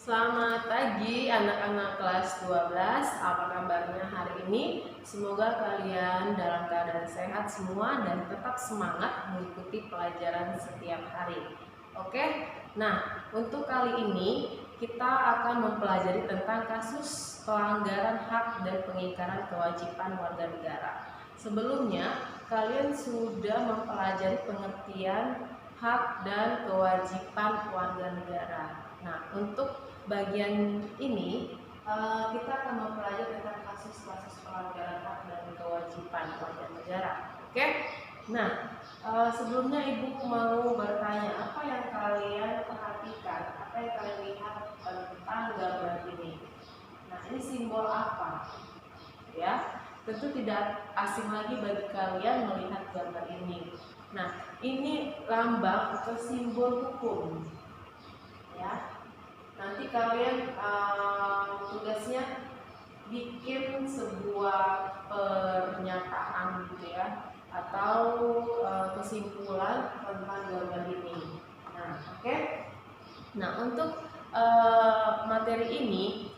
Selamat pagi anak-anak kelas 12. Apa kabarnya hari ini? Semoga kalian dalam keadaan sehat semua dan tetap semangat mengikuti pelajaran setiap hari. Oke? Nah, untuk kali ini kita akan mempelajari tentang kasus pelanggaran hak dan pengingkaran kewajiban warga negara. Sebelumnya, kalian sudah mempelajari pengertian hak dan kewajiban warga negara. Nah, untuk bagian ini kita akan mempelajari tentang kasus-kasus pelanggaran hak dan kewajiban warga negara. Oke? Nah, sebelumnya Ibu mau bertanya, apa yang kalian perhatikan, apa yang kalian lihat tentang gambar ini? Nah, ini simbol apa? Ya, tentu tidak asing lagi bagi kalian melihat gambar ini. Nah, ini lambang atau simbol hukum. Ya, nanti kalian tugasnya bikin sebuah pernyataan gitu ya, atau kesimpulan tentang gambar ini. Nah, oke. Nah, untuk materi ini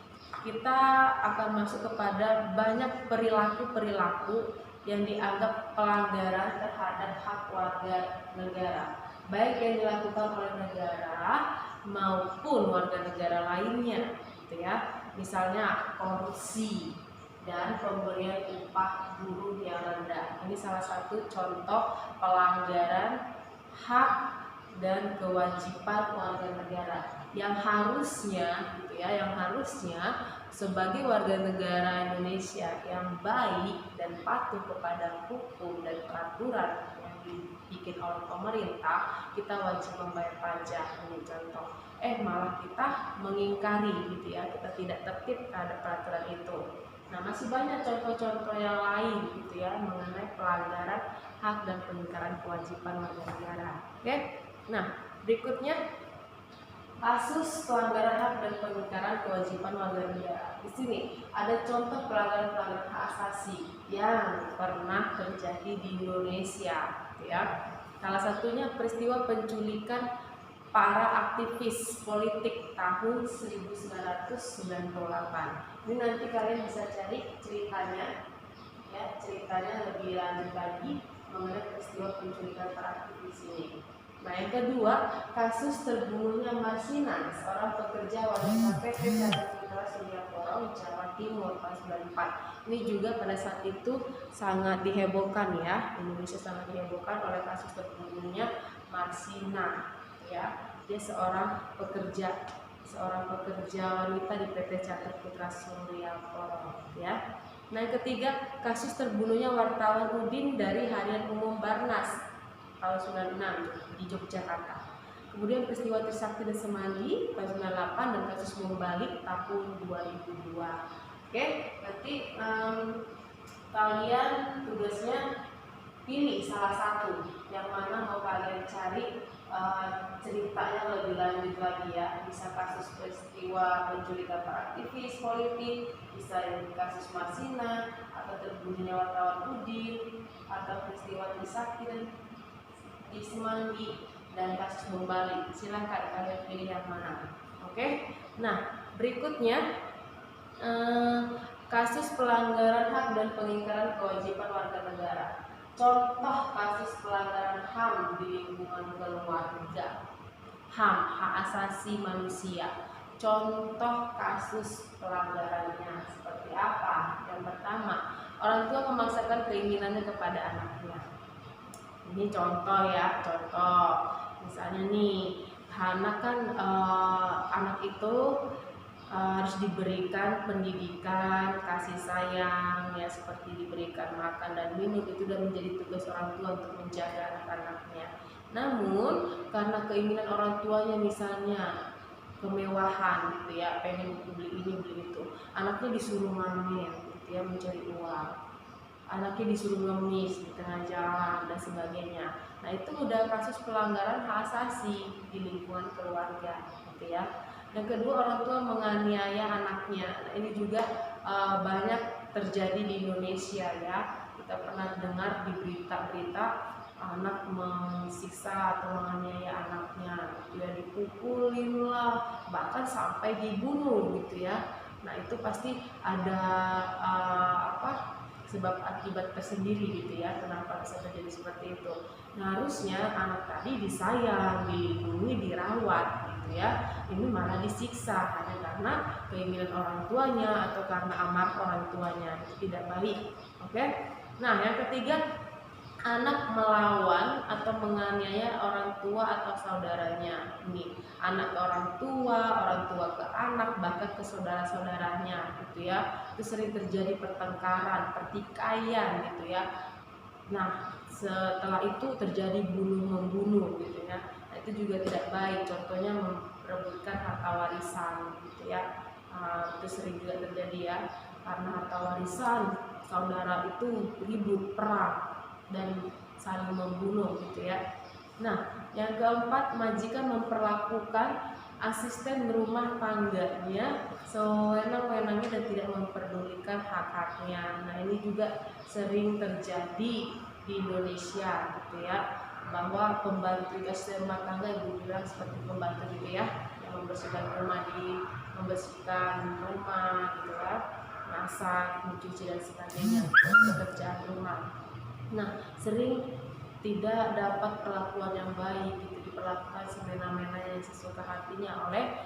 kita akan masuk kepada banyak perilaku-perilaku yang dianggap pelanggaran terhadap hak warga negara, baik yang dilakukan oleh negara maupun warga negara lainnya, gitu ya. Misalnya korupsi dan pemberian upah buruh yang rendah. Ini salah satu contoh pelanggaran hak dan kewajiban warga negara yang harusnya, gitu ya, yang harusnya sebagai warga negara Indonesia yang baik dan patuh kepada hukum dan peraturan yang dibikin oleh pemerintah, kita wajib membayar pajak. Ini contoh. Malah kita mengingkari, gitu ya, kita tidak tertib terhadap peraturan itu. Nah, masih banyak contoh-contoh yang lain, gitu ya, mengenai pelanggaran hak dan pengingkaran kewajiban warga negara. Oke? Nah, berikutnya kasus pelanggaran hak dan pengingkaran kewajiban warga negara. Di sini ada contoh pelanggaran-pelanggaran hak asasi yang pernah terjadi di Indonesia, gitu ya. Salah satunya peristiwa penculikan para aktivis politik tahun 1998. Ini nanti kalian bisa cari ceritanya, ya, ceritanya lebih lanjut lagi mengenai peristiwa penculikan para aktivis ini. Nah, yang kedua, kasus terbunuhnya Marsina, seorang pekerja wanita PT Catur Putra Surya Porong, Jawa Timur tahun 1994. Ini juga pada saat itu sangat dihebohkan, ya. Indonesia sangat dihebohkan oleh kasus terbunuhnya Marsina, ya. Dia seorang pekerja wanita di PT Catur Putra Surya Porong, ya. Nah, yang ketiga, kasus terbunuhnya wartawan Udin dari Harian Umum Barnas tahun 96 di Yogyakarta. Kemudian peristiwa Trisakti dan Semanggi tahun 98 dan kasus bom Bali tahun 2002. Oke, nanti kalian tugasnya pilih salah satu yang mana mau kalian cari ceritanya lebih lanjut lagi, ya. Bisa kasus peristiwa penculikan para aktivis politik, bisa yang kasus Marsina atau terbunuhnya wartawan Udin, atau peristiwa Trisakti dan di Semanggi dan kasus bom Bali. Silahkan kalian pilih yang mana. Oke. Nah, berikutnya kasus pelanggaran hak dan pengingkaran kewajiban warga negara. Contoh kasus pelanggaran HAM di lingkungan keluarga. HAM, hak asasi manusia. Contoh kasus pelanggarannya seperti apa? Yang pertama, orang tua memaksakan keinginannya kepada anaknya. Ini contoh, ya, contoh. Misalnya nih, anak itu harus diberikan pendidikan, kasih sayang, ya, seperti diberikan makan dan minum. Itu sudah menjadi tugas orang tua untuk menjaga anak-anaknya. Namun karena keinginan orang tuanya, misalnya kemewahan, gitu ya, pengen beli ini beli itu, anaknya disuruh ngamen, gitu ya, mencari uang. Anaknya disuruh ngemis di tengah jalan dan sebagainya. Nah, itu udah kasus pelanggaran hak asasi di lingkungan keluarga, gitu ya. Yang kedua, orang tua menganiaya anaknya. Nah, ini juga banyak terjadi di Indonesia, ya. Kita pernah dengar di berita-berita anak mensiksa atau menganiaya anaknya, gitu ya, dipukulin lah, bahkan sampai dibunuh gitu ya. Nah itu pasti ada sebab akibat tersendiri gitu ya, kenapa bisa terjadi seperti itu. Nah harusnya anak tadi disayang, dilindungi, dirawat gitu ya. Ini malah disiksa hanya karena keinginan orang tuanya atau karena amarah orang tuanya, itu tidak baik. Oke. Nah yang ketiga, anak melawan atau menganiaya orang tua atau saudaranya. Ini anak ke orang tua ke anak, bahkan ke saudara-saudaranya gitu ya. Itu sering terjadi pertengkaran, pertikaian gitu ya. Nah setelah itu terjadi bunuh membunuh gitu ya. Nah, itu juga tidak baik. Contohnya memperebutkan harta warisan gitu ya. Itu sering juga terjadi ya, karena harta warisan saudara itu ribut, perang, dan saling membunuh gitu ya. Nah, yang keempat, majikan memperlakukan asisten rumah tangganya sewenang-wenangnya dan tidak memperdulikan hak-haknya. Nah, ini juga sering terjadi di Indonesia gitu ya, bahwa pembantu asisten rumah tangga, ibu bilang seperti pembantu gitu ya, yang membersihkan rumah, gitu ya, masak, mencuci dan sebagainya, pekerjaan rumah. Nah, sering tidak dapat perlakuan yang baik gitu, diperlakukan semena-mena yang sesuka hatinya oleh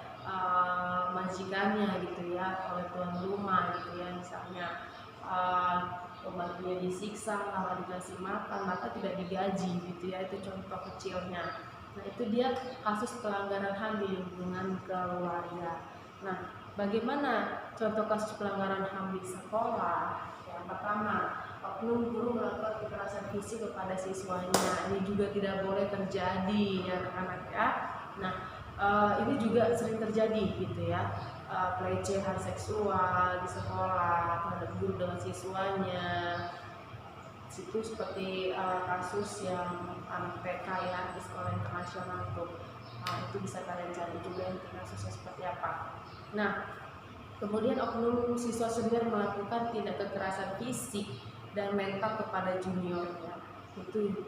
majikannya gitu ya, oleh tuan rumah gitu ya. Misalnya pembantunya disiksa, kalau dikasih makan maka tidak digaji gitu ya, itu contoh kecilnya. Nah itu dia kasus pelanggaran HAM di lingkungan keluarga. Nah bagaimana contoh kasus pelanggaran HAM di sekolah? Yang pertama, oknum guru melakukan kekerasan fisik kepada siswanya. Ini juga tidak boleh terjadi ya anak-anak ya. Nah ini juga sering terjadi gitu ya, pelecehan seksual di sekolah terhadap guru dengan siswanya. Itu seperti kasus yang anak TK ya di sekolah internasional itu bisa kalian cari juga yang kasusnya seperti apa. Nah kemudian oknum siswa senior melakukan tindak kekerasan fisik dan mental kepada juniornya. Itu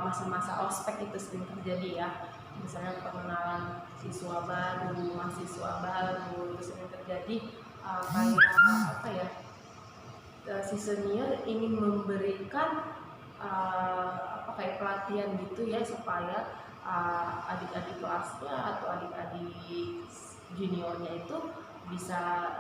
masa-masa ospek itu sering terjadi ya. Misalnya pengenalan siswa baru, mahasiswa baru, itu sering terjadi si senior ingin memberikan kayak pelatihan gitu ya, supaya adik-adik kelasnya atau adik-adik juniornya itu bisa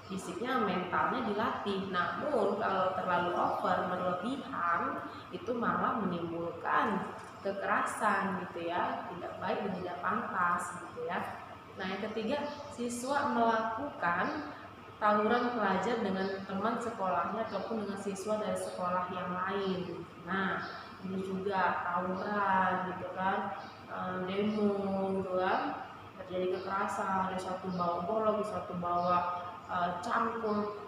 fisiknya, mentalnya dilatih. Namun kalau terlalu over, berlebihan, itu malah menimbulkan kekerasan gitu ya, tidak baik dan tidak pantas gitu ya. Nah yang ketiga, siswa melakukan tawuran pelajar dengan teman sekolahnya ataupun dengan siswa dari sekolah yang lain. Nah ini juga tawuran gitu kan, demo gitu kan, terjadi kekerasan, ada satu bawa golok, satu bawa cangkul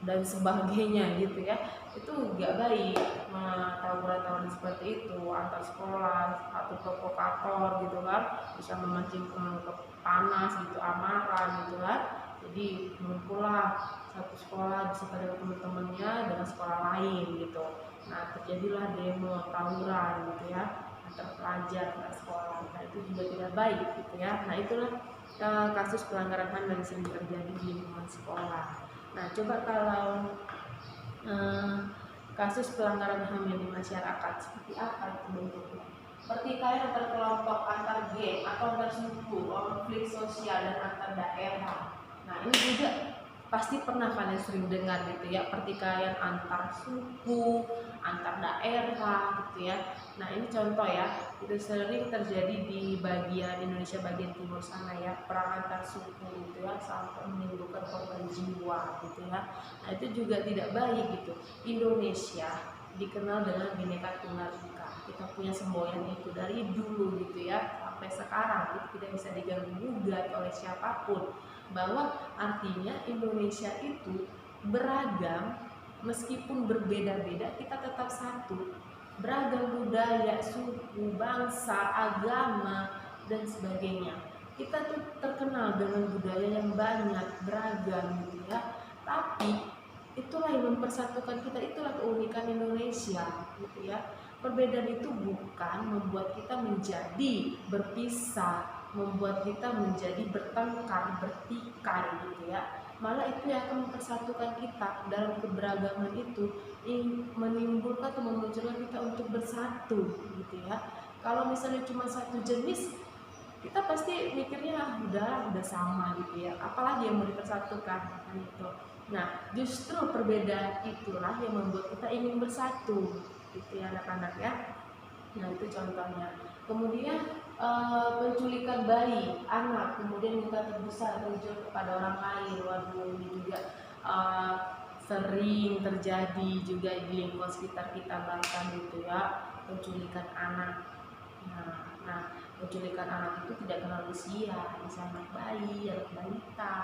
dan sebagainya gitu ya. Itu gak baik. Tawuran-tawuran seperti itu antar sekolah atau provokator gitu kan, bisa memancing panas gitu, amarah gitu kan. Jadi mengumpullah satu sekolah beserta dengan teman-temannya dengan sekolah lain gitu. Nah terjadilah demo, tawuran gitu ya antar pelajar antar sekolah. Nah itu juga tidak baik gitu ya. Nah itulah kasus pelanggaran HAM yang sering terjadi di lingkungan sekolah. Nah coba kalau kasus pelanggaran HAM yang di masyarakat seperti apa itu bentuknya? Pertikaian antar kelompok, antar geng atau antar suku, konflik sosial dan antar daerah. Nah ini juga pasti pernah kalian sering dengar gitu ya, pertikaian antar suku, antar daerah gitu ya. Nah ini contoh ya, itu sering terjadi di bagian Indonesia bagian timur sana ya, perang antar suku gitu ya, sampai menimbulkan korban jiwa gitu ya. Nah itu juga tidak baik gitu. Indonesia dikenal dengan Bhinneka Tunggal Ika. Kita punya semboyan itu dari dulu gitu ya sampai sekarang, itu tidak bisa diganggu gugat oleh siapapun. Bahwa artinya Indonesia itu beragam, meskipun berbeda-beda kita tetap satu. Beragam budaya, suku, bangsa, agama dan sebagainya. Kita tuh terkenal dengan budaya yang banyak, beragam gitu ya. Tapi itulah yang mempersatukan kita, itulah keunikan Indonesia gitu ya. Perbedaan itu bukan membuat kita menjadi berpisah, membuat kita menjadi bertengkar, bertikai gitu ya. Malah itu yang akan mempersatukan kita dalam keberagaman itu, menimbulkan atau memunculkan kita untuk bersatu gitu ya. Kalau misalnya cuma satu jenis, kita pasti mikirnya udah sama gitu ya, apalagi yang mau dipersatukan kan itu. Nah, justru perbedaan itulah yang membuat kita ingin bersatu gitu ya anak-anak ya. Nah, itu contohnya. Kemudian penculikan bayi, anak, kemudian minta tebusan rujuk kepada orang lain. Waduh, ini juga eh, sering terjadi juga di lingkungan sekitar kita bahkan gitu ya, penculikan anak. Nah, penculikan anak itu tidak kenal usia, bisa anak bayi, anak balita,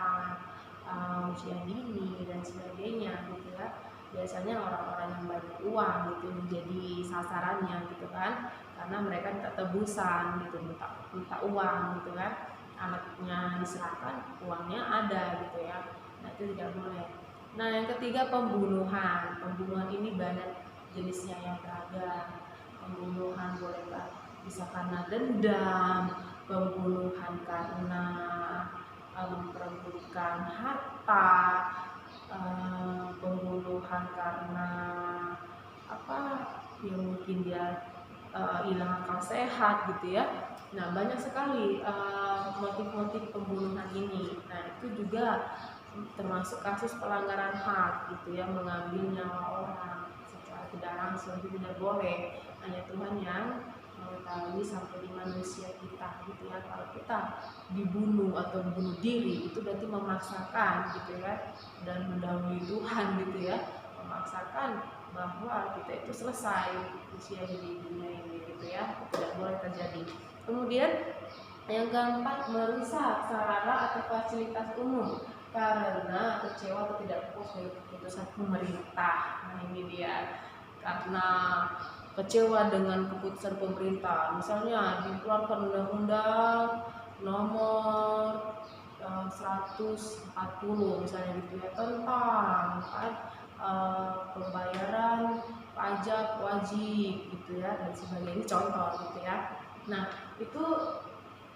usia dini dan sebagainya gitu ya. Biasanya orang-orang yang banyak uang gitu menjadi sasarannya gitu kan, karena mereka minta tebusan gitu, minta uang gitu kan, anaknya diserahkan, uangnya ada gitu ya. Nah, itu tidak boleh. Nah, yang ketiga pembunuhan. Pembunuhan ini banyak jenisnya yang beragam. Pembunuhan boleh bisa karena dendam, pembunuhan karena memperebutkan harta, pembunuhan karena apa yang mungkin dia hilang akal sehat gitu ya. Nah, banyak sekali motif-motif pembunuhan ini. Nah, itu juga termasuk kasus pelanggaran HAM gitu ya, mengambil nyawa orang secara tidak langsung, itu tidak boleh. Hanya Tuhan yang mengetahui sampai di manusia kita gitu ya. Kalau kita dibunuh atau bunuh diri itu berarti memaksakan gitu ya, dan mendahului Tuhan gitu ya, memaksakan bahwa kita itu selesai usia di dunia ini gitu ya, tidak boleh terjadi. Kemudian yang keempat, merusak sarana atau fasilitas umum karena kecewa atau tidak puas dengan keputusan pemerintah. Nah, ini dia, karena kecewa dengan keputusan pemerintah, misalnya dikeluarkan undang-undang nomor 140 misalnya gitu ya, tentang pembayaran pajak wajib gitu ya dan sebagainya, contoh gitu ya. Nah, itu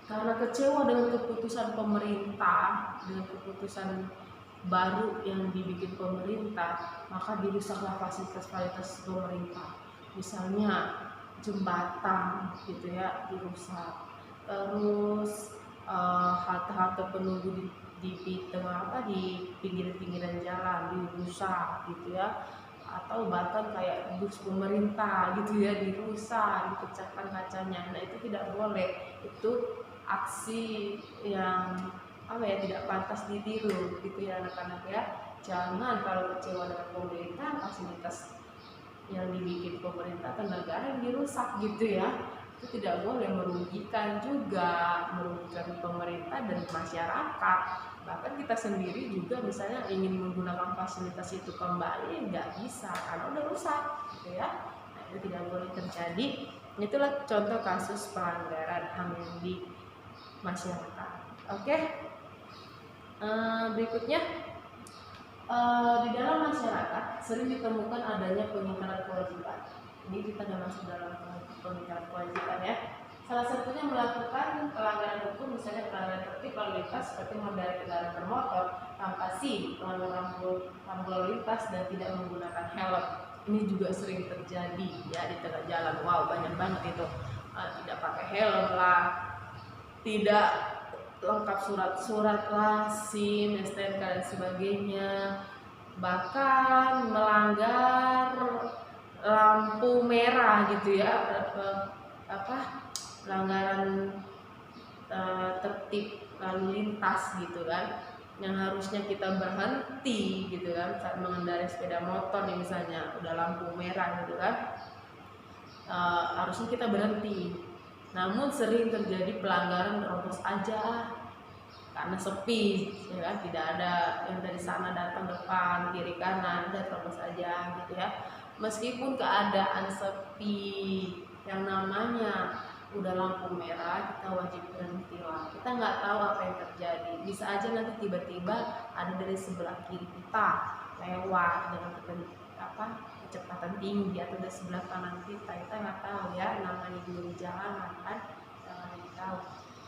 karena kecewa dengan keputusan pemerintah, dengan keputusan baru yang dibikin pemerintah, maka dirusaklah fasilitas-fasilitas pemerintah. Misalnya jembatan gitu ya dirusak, terus halte-halte penunggu di tengah di pinggir-pinggiran jalan dirusak gitu ya, atau bahkan kayak bus pemerintah gitu ya dirusak, dipecahkan kacanya. Nah, itu tidak boleh. Itu aksi yang tidak pantas ditiru gitu ya anak-anak ya. Jangan kalau kecewa dengan pemerintah, fasilitas yang dibikin pemerintah atau negara yang dirusak gitu ya, itu tidak boleh, merugikan juga, merugikan pemerintah dan masyarakat. Bahkan kita sendiri juga misalnya ingin menggunakan fasilitas itu kembali nggak bisa karena udah rusak gitu ya. Nah, itu tidak boleh terjadi. Itulah contoh kasus pelanggaran HAM yang di masyarakat. Oke. Berikutnya, di dalam masyarakat sering ditemukan adanya pengingkaran kewajiban. Ini kita sudah masuk dalam pengingkaran kewajiban ya. Salah satunya melakukan pelanggaran hukum, misalnya pelanggaran tertib lalu lintas seperti mengendarai kendaraan bermotor tanpa SIM, melanggar lampu lalu lintas dan tidak menggunakan helm. Ini juga sering terjadi ya di tengah jalan. Wow, banyak banget itu. Tidak pakai helm lah, tidak lengkap surat-surat lah, SIM, STNK dan sebagainya, bahkan melanggar lampu merah gitu ya, pelanggaran tertib lalu lintas gitu kan, yang harusnya kita berhenti gitu kan saat mengendarai sepeda motor nih, misalnya udah lampu merah gitu kan, harusnya kita berhenti. Namun sering terjadi pelanggaran terobos aja karena sepi ya kan, tidak ada yang dari sana datang depan kiri kanan, udah terobos aja gitu ya. Meskipun keadaan sepi, yang namanya udah lampu merah, kita wajib berhenti lah. Kita nggak tahu apa yang terjadi, bisa aja nanti tiba-tiba ada dari sebelah kiri kita lewat dengan kecepatan tinggi atau di sebelah kanan kita nggak tahu ya, namanya di jalan kan nggak tahu.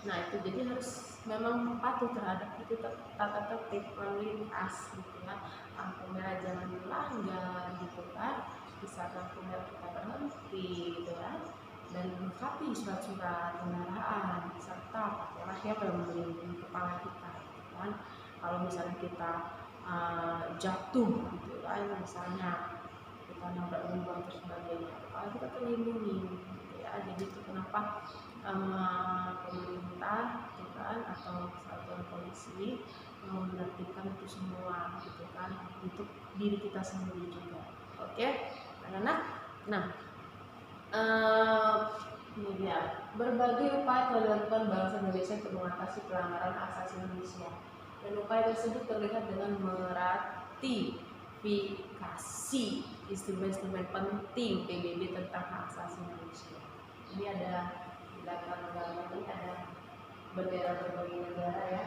Nah itu jadi harus memang patuh terhadap itu tata tertib lalu lintas gitu ya. Lampu merah jangan dilanggar gitu kan, di saat lampu merah kita berhenti gitu kan, dan melengkapi surat-surat kendaraan serta pakailah yang melindungi kepala kita gitu kan. Kalau misalnya kita jatuh gitu kan, misalnya kita nabrak lubang dan sebagainya, kalau kita terlindungi gitu ya. Jadi itu kenapa pemerintah gitu kan atau satuan polisi menertibkan itu semua gitu kan, untuk diri kita sendiri juga. Oke, anak-anak. Nah, ini dia berbagai upaya telah dilakukan bangsa Indonesia untuk mengatasi pelanggaran hak asasi manusia, dan upaya tersebut terlihat dengan meratifikasi instrumen-instrumen penting PBB tentang hak asasi manusia. Ini ada di belakang gambar ini ada bendera berbagai negara ya.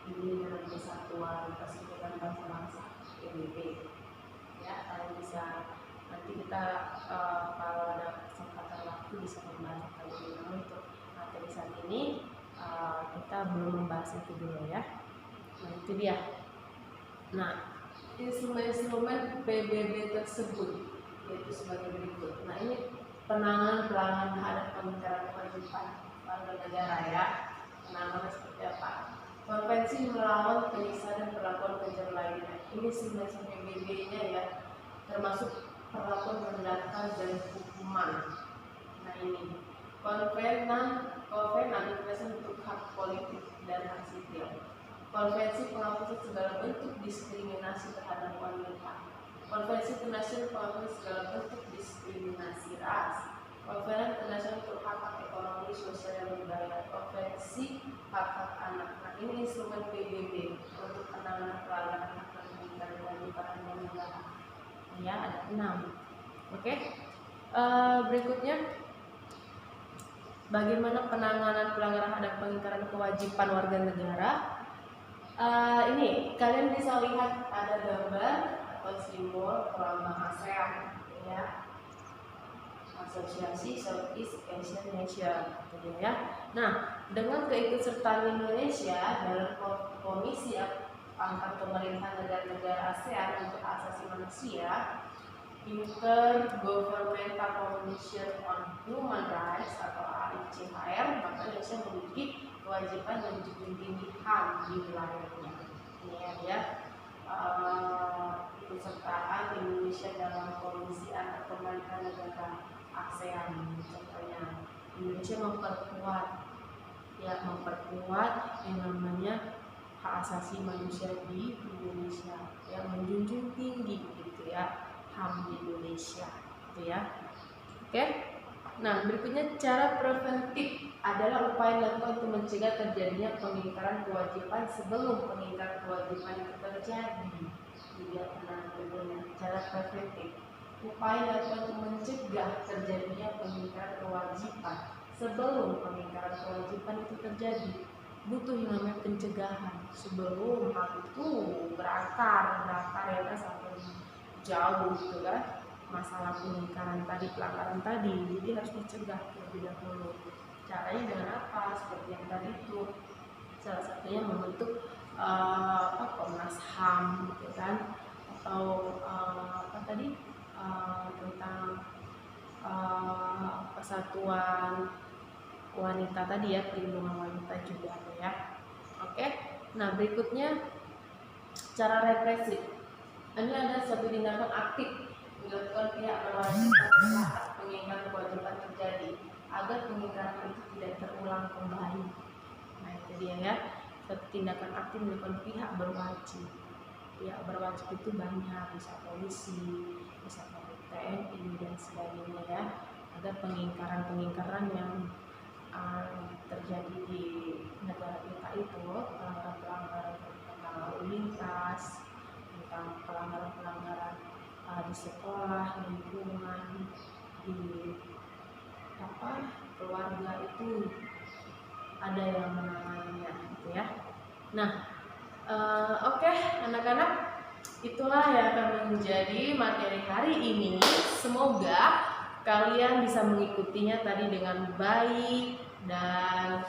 Ini dengan Persatuan Persekutuan Bangsa-Bangsa PBB. Ya, kalian bisa nanti kita kalau ada kesempatan waktu bisa membaca lebih dulu untuk materi saat ini. Kita belum membahas itu dulu ya. Nah itu dia. Nah instrumen-instrumen PBB tersebut yaitu sebagai berikut. Nah ini penanganan pelanggaran terhadap pengingkaran kewajiban warga negara ya. Penanganan seperti apa? Konvensi melawan penyiksaan dan perlakuan kejam lainnya. Ini sebenarnya PBB-nya ya, termasuk perlakuan merendahkan dan hukuman. Nah ini Konvenan Internasional untuk Hak Politik dan Hak Sipil. Konvensi penghapusan segala bentuk diskriminasi terhadap wanita. Konvensi Internasional penghapusan segala bentuk diskriminasi ras. Konvensi Internasional untuk Hak Ekonomi, Sosial dan Budaya. Konvensi Hak-Hak Anak. Nah ini instrumen PBB untuk penanganan pelanggaran hak dan wanita dan negara. Ya ada 6. Oke. Berikutnya bagaimana penanganan pelanggaran terhadap pengingkaran kewajiban warga negara. Ini kalian bisa lihat ada gambar atau simbol lambang ASEAN ya, Asosiasi Southeast Asian Nation gitu ya. Nah dengan keikutsertaan Indonesia dalam Komisi Antar Pemerintahan Negara-Negara ASEAN untuk Hak Asasi Manusia, Intergovernmental Commission on Human Rights atau ICHR, maka Indonesia memiliki kewajiban menjunjung tinggi HAM di wilayahnya. Ini ya, ikutsertaan Indonesia dalam Komisi Antar Pemerintahan Negara ASEAN. Contohnya Indonesia memperkuat yang namanya hak asasi manusia di Indonesia, yang menjunjung tinggi gitu ya, HAM di Indonesia gitu ya. Oke. Nah berikutnya cara preventif adalah upaya dilakukan untuk mencegah terjadinya pengingkaran kewajiban sebelum pengingkaran kewajiban itu terjadi. Tidak pernah berguna. Cara preventif, upaya dilakukan untuk mencegah terjadinya pengingkaran kewajiban sebelum pengingkaran kewajiban itu terjadi. Butuh yang namanya pencegahan sebelum hal itu berakar ya kan, sampai jauh gitu kan, masalah pengingkaran tadi, pelanggaran tadi. Jadi harus dicegah terlebih dahulu. Caranya dengan apa? Seperti yang tadi itu, salah satunya membentuk Komnas HAM gitu kan, atau tentang persatuan wanita tadi ya, perlindungan wanita juga ya. Oke. Nah berikutnya cara represif. Ini ada suatu tindakan aktif dilakukan pihak berwajib saat pengingkaran kewajiban terjadi agar pengingkaran itu tidak terulang kembali. Nah itu dia ya, suatu tindakan aktif dilakukan pihak berwajib. Pihak berwajib itu banyak, bisa polisi, bisa TNI dan sebagainya ya, agar pengingkaran yang terjadi di negara kita itu, pelanggaran-pelanggaran tentang lalu lintas, tentang pelanggaran-pelanggaran di sekolah, lingkungan, di keluarga itu ada yang menanganinya gitu ya. Nah oke, anak-anak, itulah yang akan menjadi materi hari ini. Semoga kalian bisa mengikutinya tadi dengan baik, dan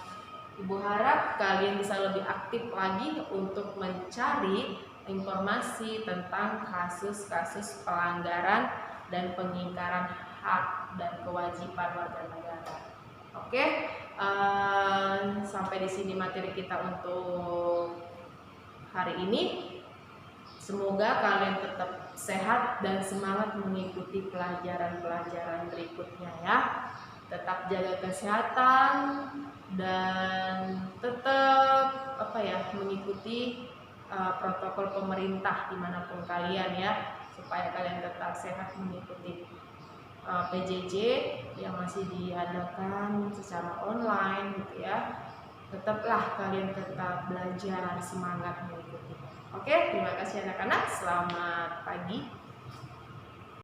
Ibu harap kalian bisa lebih aktif lagi untuk mencari informasi tentang kasus-kasus pelanggaran dan pengingkaran hak dan kewajiban warga negara. Oke, sampai di sini materi kita untuk hari ini. Semoga kalian tetap sehat dan semangat mengikuti pelajaran-pelajaran berikutnya ya. Tetap jaga kesehatan dan tetap mengikuti protokol pemerintah dimanapun kalian ya, supaya kalian tetap sehat mengikuti PJJ yang masih diadakan secara online gitu ya. Tetaplah kalian tetap belajar, semangat mengikuti. Oke, terima kasih anak-anak. Selamat pagi.